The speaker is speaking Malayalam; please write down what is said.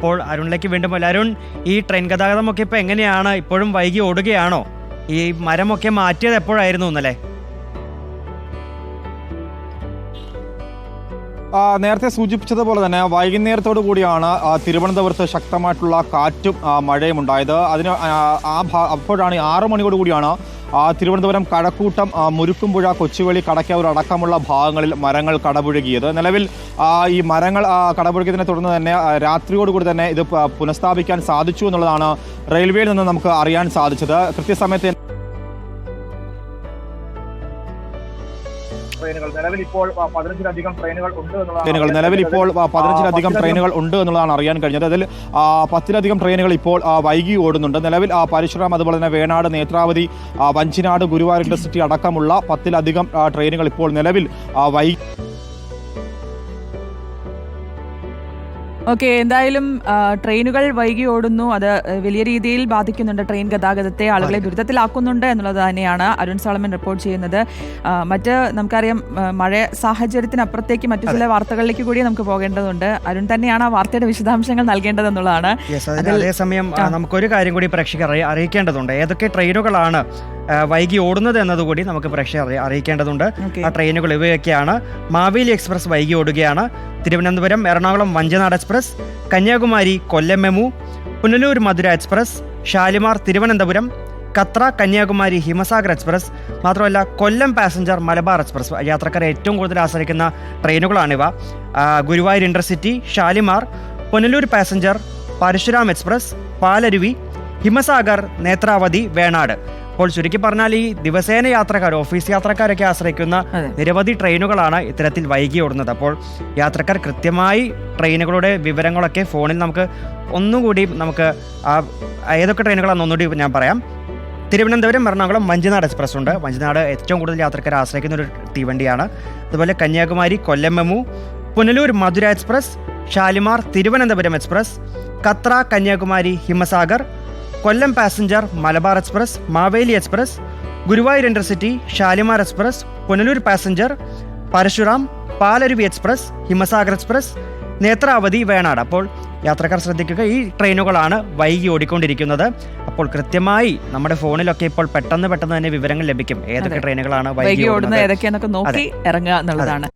അപ്പോൾ അരുണിലേക്ക് വീണ്ടും അരുൺ, ഈ ട്രെയിൻ ഗതാഗതമൊക്കെ ഇപ്പോൾ എങ്ങനെയാണ്? ഇപ്പോഴും വൈകി ഓടുകയാണോ? ഈ മരമൊക്കെ മാറ്റിയത് എപ്പോഴായിരുന്നു ഇന്നലെ? നേരത്തെ സൂചിപ്പിച്ചതുപോലെ തന്നെ വൈകുന്നേരത്തോടു കൂടിയാണ് തിരുവനന്തപുരത്ത് ശക്തമായിട്ടുള്ള കാറ്റും മഴയും ഉണ്ടായത്. അപ്പോഴാണ് 6 മണിയോടുകൂടിയാണ് തിരുവനന്തപുരം കഴക്കൂട്ടം, മുരുക്കുംപുഴ, കൊച്ചുവേളി, കടയ്ക്കാവൂർ അടക്കമുള്ള ഭാഗങ്ങളിൽ മരങ്ങൾ കടപുഴകിയത്. നിലവിൽ ഈ മരങ്ങൾ കടപുഴകിയതിനെ തുടർന്ന് തന്നെ രാത്രിയോടുകൂടി തന്നെ ഇത് പുനഃസ്ഥാപിക്കാൻ സാധിച്ചു എന്നുള്ളതാണ് റെയിൽവേയിൽ നിന്ന് നമുക്ക് അറിയാൻ സാധിച്ചത്. കൃത്യസമയത്ത് നിലവിൽ ഇപ്പോൾ 15-ലധികം ട്രെയിനുകൾ ഉണ്ട് എന്നുള്ളതാണ് അറിയാൻ കഴിഞ്ഞത്. അതിൽ 10-ലധികം ട്രെയിനുകൾ ഇപ്പോൾ വൈകി ഓടുന്നുണ്ട്. നിലവിൽ പരശുറാം, അതുപോലെ തന്നെ വേണാട്, നേത്രാവതി, വഞ്ചിനാട്, ഗുരുവായൂർ ഇന്റർസിറ്റി അടക്കമുള്ള 10-ലധികം ട്രെയിനുകൾ ഇപ്പോൾ നിലവിൽ വൈകി. ഓക്കെ, എന്തായാലും ട്രെയിനുകൾ വൈകി ഓടുന്നു. അത് വലിയ രീതിയിൽ ബാധിക്കുന്നുണ്ട് ട്രെയിൻ ഗതാഗതത്തെ, ആളുകളെ ദുരിതത്തിലാക്കുന്നുണ്ട് എന്നുള്ളത് തന്നെയാണ് അരുൺ സോളമൻ റിപ്പോർട്ട് ചെയ്യുന്നത്. നമുക്കറിയാം, മഴ സാഹചര്യത്തിനപ്പുറത്തേക്ക് മറ്റു ചില വാർത്തകളിലേക്ക് കൂടി നമുക്ക് പോകേണ്ടതുണ്ട്. അരുൺ തന്നെയാണ് ആ വാർത്തയുടെ വിശദാംശങ്ങൾ നൽകേണ്ടതെന്നുള്ളതാണ്. അതേസമയം നമുക്കൊരു കാര്യം കൂടി പ്രേക്ഷകരെ അറിയിക്കേണ്ടതുണ്ട്. ഏതൊക്കെ ട്രെയിനുകളാണ് വൈകി ഓടുന്നത് എന്നതുകൂടി നമുക്ക് പ്രേക്ഷകരെ അറിയിക്കേണ്ടതുണ്ട്. ആ ട്രെയിനുകൾ ഇവയൊക്കെയാണ്: മാവേലി എക്സ്പ്രസ് വൈകി ഓടുകയാണ്, Thiruvananthapuram Ernakulam Vanchinad express, Kanyakumari Kollam MEMU, Punalur Madurai express, Shalimar Thiruvananthapuram, Katra Kanyakumari Himsagar express, മാത്രമല്ല കൊല്ലം പാസഞ്ചർ മലബാർ എക്സ്പ്രസ്. യാത്രക്കാരെ ഏറ്റവും കൂടുതൽ ആശ്രയിക്കുന്ന ട്രെയിനുകളാണിവ. Guruvayur intercity, Shalimar, Punalur passenger, Parasuram express, Palaruvi, Himsagar, Netravati, Venad. അപ്പോൾ ചുരുക്കി പറഞ്ഞാൽ ഈ ദിവസേന യാത്രക്കാർ, ഓഫീസ് യാത്രക്കാരൊക്കെ ആശ്രയിക്കുന്ന നിരവധി ട്രെയിനുകളാണ് ഇത്തരത്തിൽ വൈകി ഓടുന്നത്. അപ്പോൾ യാത്രക്കാർ കൃത്യമായി ട്രെയിനുകളുടെ വിവരങ്ങളൊക്കെ ഫോണിൽ ഒന്നുകൂടി ഏതൊക്കെ ട്രെയിനുകളാണെന്ന് ഒന്നുകൂടി ഞാൻ പറയാം. തിരുവനന്തപുരം എറണാകുളം വഞ്ചിനാട് എക്സ്പ്രസ് ഉണ്ട്. വഞ്ചിനാട് ഏറ്റവും കൂടുതൽ യാത്രക്കാർ ആശ്രയിക്കുന്ന ഒരു തീവണ്ടിയാണ്. അതുപോലെ Kanyakumari Kollam MEMU, Punalur Madurai express, Shalimar Thiruvananthapuram express, Katra Kanyakumari Himsagar, Kollam passenger Malabar express, Maveli express, Guruvayur intercity, Shalimar express, Punalur passenger, Parasuram, Palaruvi express, Himsagar express, Netravati, Venad. അപ്പോൾ യാത്രക്കാർ ശ്രദ്ധിക്കുക, ഈ ട്രെയിനുകളാണ് വൈകി ഓടിക്കൊണ്ടിരിക്കുന്നത്. അപ്പോൾ കൃത്യമായി നമ്മുടെ ഫോണിലൊക്കെ ഇപ്പോൾ പെട്ടെന്ന് തന്നെ വിവരങ്ങൾ ലഭിക്കും. ഏതൊക്കെ ട്രെയിനുകളാണ് വൈകി ഓടുന്നത്, ഏതൊക്കെയാണെന്നൊക്കെ നോക്കി ഇറങ്ങുക എന്നുള്ളതാണ്.